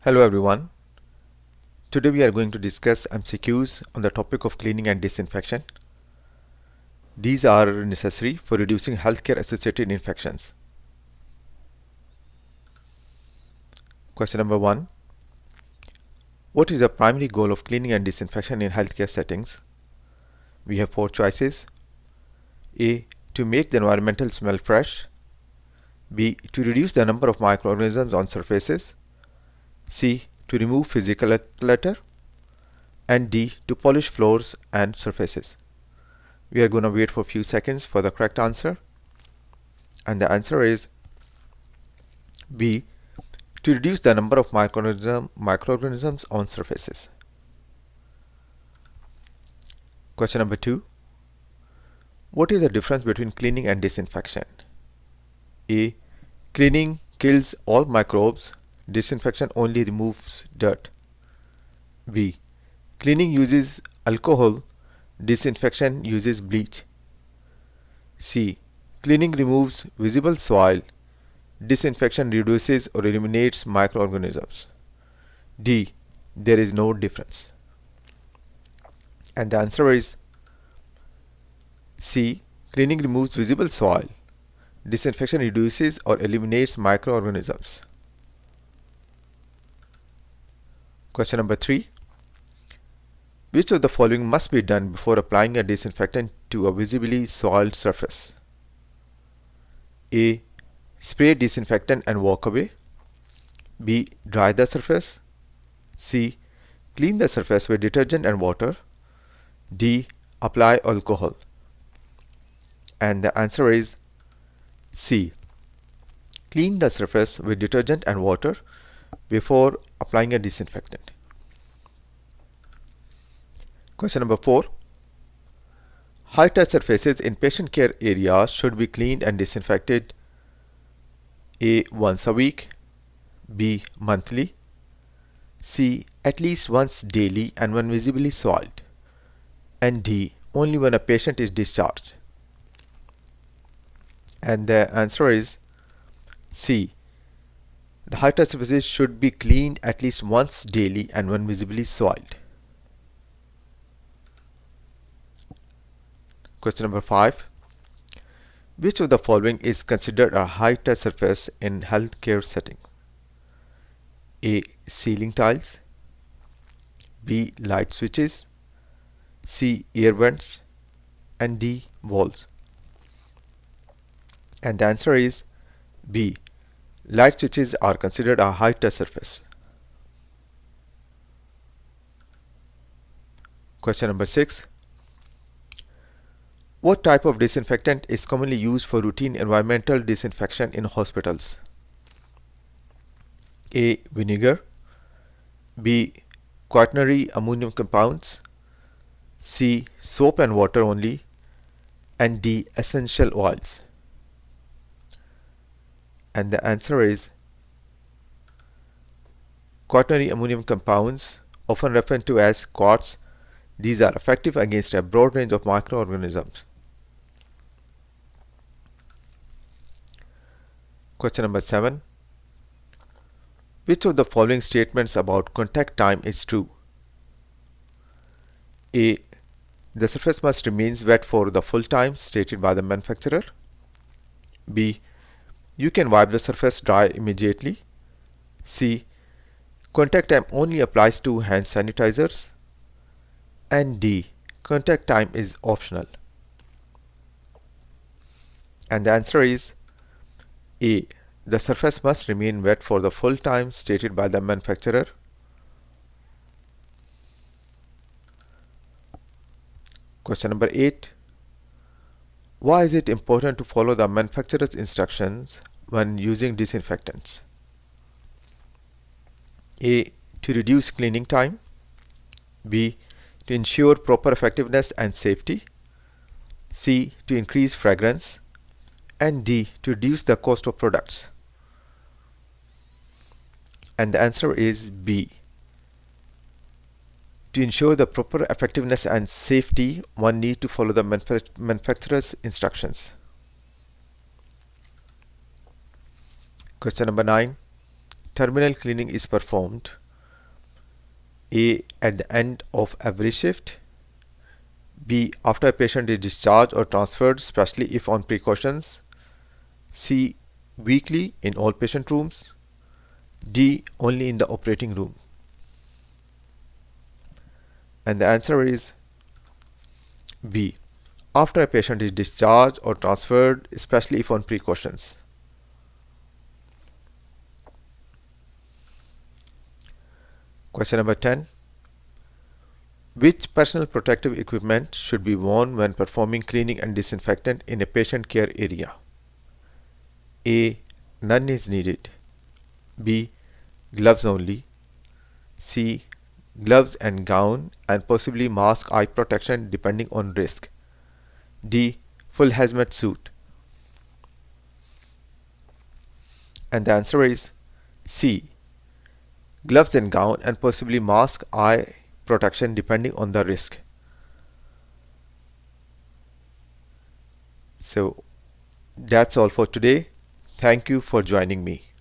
Hello everyone. Today we are going to discuss MCQs on the topic of cleaning and disinfection. These are necessary for reducing healthcare associated infections. Question number 1. What is the primary goal of cleaning and disinfection in healthcare settings? We have 4 choices. A. To make the environment smell fresh. B. To reduce the number of microorganisms on surfaces. C. To remove physical clutter. And D. To polish floors and surfaces. We are going to wait for a few seconds for the correct answer. And the answer is B. To reduce the number of microorganisms on surfaces. Question number 2. What is the difference between cleaning and disinfection? A. Cleaning kills all microbes. Disinfection only removes dirt. B. Cleaning uses alcohol. Disinfection uses bleach. C. Cleaning removes visible soil. Disinfection reduces or eliminates microorganisms. D. There is no difference. And the answer is C. Cleaning removes visible soil. Disinfection reduces or eliminates microorganisms. Question number 3. Which of the following must be done before applying a disinfectant to a visibly soiled surface? A. Spray disinfectant and walk away. B. Dry the surface. C. Clean the surface with detergent and water. D. Apply alcohol. And the answer is C. Clean the surface with detergent and water before applying a disinfectant. Question number 4. High-touch surfaces in patient care areas should be cleaned and disinfected A. Once a week. B. Monthly. C. At least once daily and when visibly soiled. And D. Only when a patient is discharged. And the answer is C. The high-touch surfaces should be cleaned at least once daily and when visibly soiled. Question number 5. Which of the following is considered a high-touch surface in healthcare setting? A. Ceiling tiles. B. Light switches. C. Air vents. And D. Walls. And the answer is B. Light switches are considered a high-touch surface. Question number 6. What type of disinfectant is commonly used for routine environmental disinfection in hospitals? A. Vinegar. B. Quaternary ammonium compounds. C. Soap and water only. And D. Essential oils. And the answer is quaternary ammonium compounds, often referred to as quartz. These are effective against a broad range of microorganisms. Question number 7. Which of the following statements about contact time is true? A. The surface must remain wet for the full time stated by the manufacturer. B. You can wipe the surface dry immediately. C. Contact time only applies to hand sanitizers. And D. Contact time is optional. And the answer is A. The surface must remain wet for the full time stated by the manufacturer. Question number 8. Why is it important to follow the manufacturer's instructions when using disinfectants? A. To reduce cleaning time. B. To ensure proper effectiveness and safety. C. To increase fragrance. And D. To reduce the cost of products. And the answer is B. To ensure the proper effectiveness and safety, one needs to follow the manufacturer's instructions. Question number 9. terminal cleaning is performed? A. At the end of every shift. B. After a patient is discharged or transferred, especially if on precautions. C. Weekly in all patient rooms. D. Only in the operating room. And the answer is B. After a patient is discharged or transferred, especially if on precautions. Question number 10. Which personal protective equipment should be worn when performing cleaning and disinfectant in a patient care area? A. None is needed. B. Gloves only. C. Gloves and gown and possibly mask eye protection depending on risk. D. Full hazmat suit. And the answer is C. Gloves and gown and possibly mask eye protection depending on the risk. So that's all for today. Thank you for joining me.